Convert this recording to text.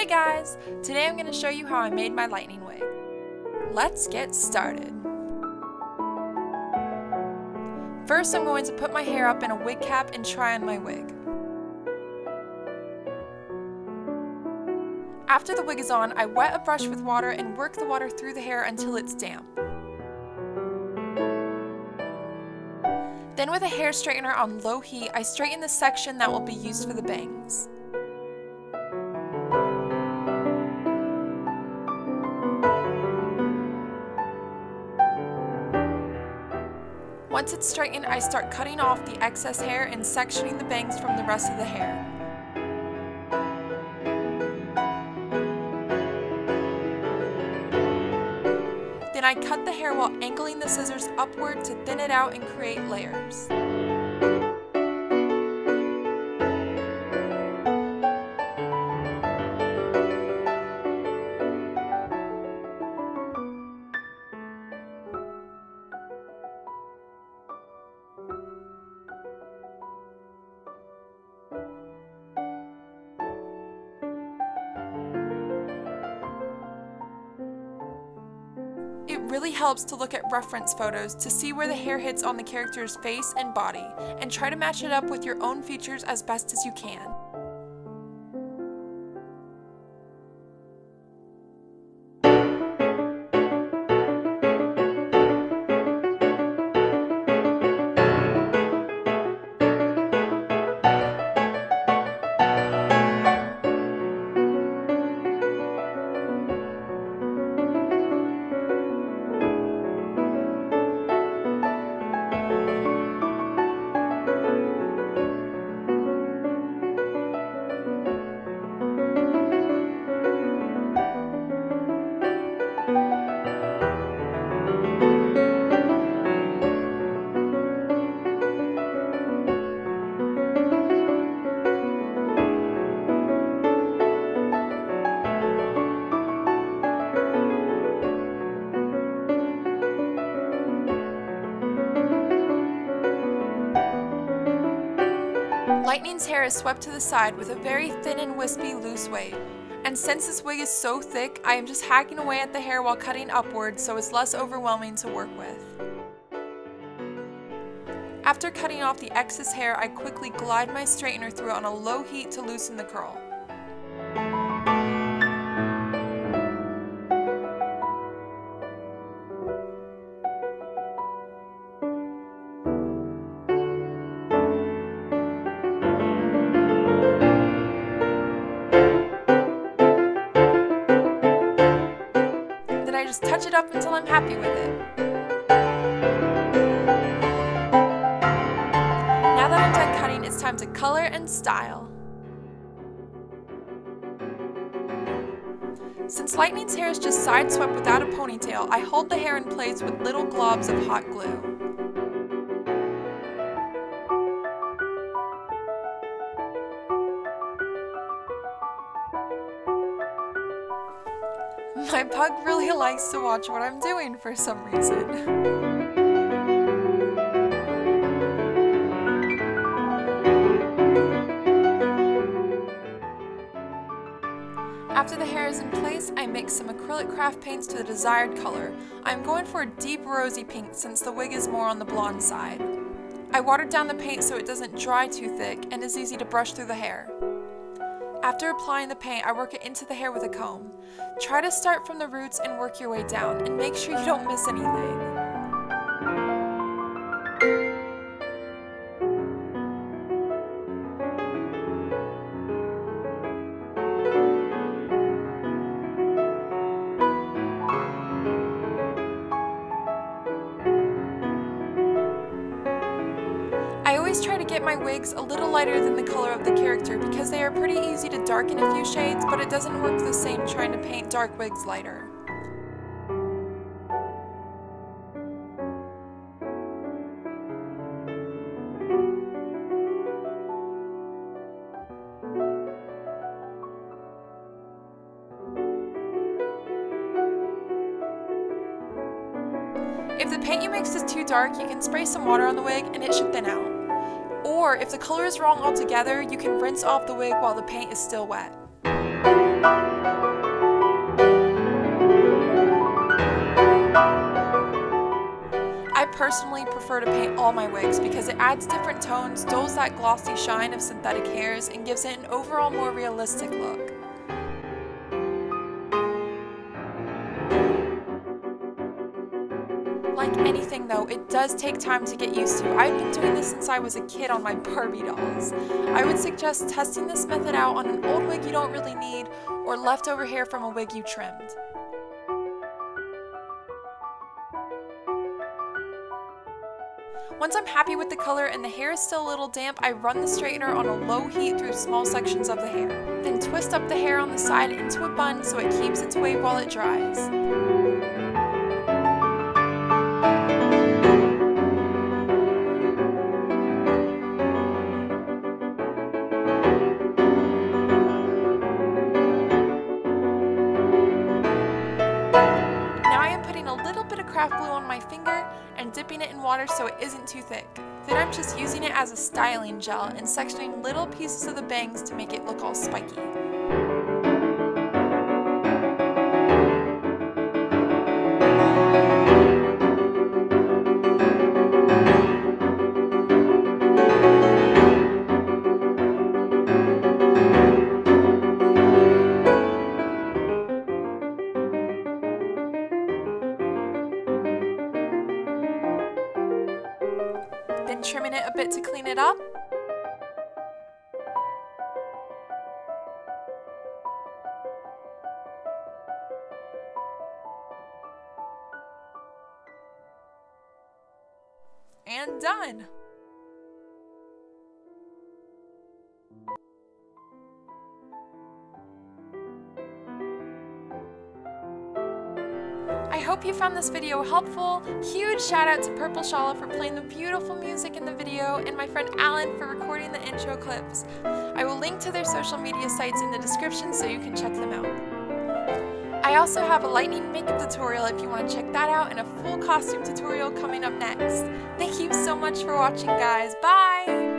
Hey guys! Today I'm going to show you how I made my lightning wig. Let's get started. First I'm going to put my hair up in a wig cap and try on my wig. After the wig is on, I wet a brush with water and work the water through the hair until it's damp. Then with a hair straightener on low heat, I straighten the section that will be used for the bangs. Once it's straightened, I start cutting off the excess hair and sectioning the bangs from the rest of the hair. Then I cut the hair while angling the scissors upward to thin it out and create layers. It really helps to look at reference photos to see where the hair hits on the character's face and body, and try to match it up with your own features as best as you can. Lightning's hair is swept to the side with a very thin and wispy loose wave. And since this wig is so thick, I am just hacking away at the hair while cutting upwards so it's less overwhelming to work with. After cutting off the excess hair, I quickly glide my straightener through it on a low heat to loosen the curl. I just touch it up until I'm happy with it. Now that I'm done cutting, it's time to color and style. Since Lightning's hair is just side swept without a ponytail, I hold the hair in place with little globs of hot glue. My pug really likes to watch what I'm doing for some reason. After the hair is in place, I mix some acrylic craft paints to the desired color. I'm going for a deep rosy pink since the wig is more on the blonde side. I watered down the paint so it doesn't dry too thick and is easy to brush through the hair. After applying the paint, I work it into the hair with a comb. Try to start from the roots and work your way down, and make sure you don't miss anything. I always try to get my wigs a little lighter than the color of the character because they are pretty easy to darken a few shades, but it doesn't work the same trying to paint dark wigs lighter. If the paint you mixed is too dark, you can spray some water on the wig and it should thin out. Or if the color is wrong altogether, you can rinse off the wig while the paint is still wet. I personally prefer to paint all my wigs because it adds different tones, dulls that glossy shine of synthetic hairs, and gives it an overall more realistic look. Like anything though, it does take time to get used to. I've been doing this since I was a kid on my Barbie dolls. I would suggest testing this method out on an old wig you don't really need, or leftover hair from a wig you trimmed. Once I'm happy with the color and the hair is still a little damp, I run the straightener on a low heat through small sections of the hair. Then twist up the hair on the side into a bun so it keeps its wave while it dries. Craft glue on my finger and dipping it in water so it isn't too thick. Then I'm just using it as a styling gel and sectioning little pieces of the bangs to make it look all spiky. Then trimming it a bit to clean it up. And done! I hope you found this video helpful. Huge shout out to Purple Shala for playing the beautiful music in the video, and my friend Alan for recording the intro clips. I will link to their social media sites in the description so you can check them out. I also have a lightning makeup tutorial if you want to check that out, and a full costume tutorial coming up next. Thank you so much for watching, guys. Bye!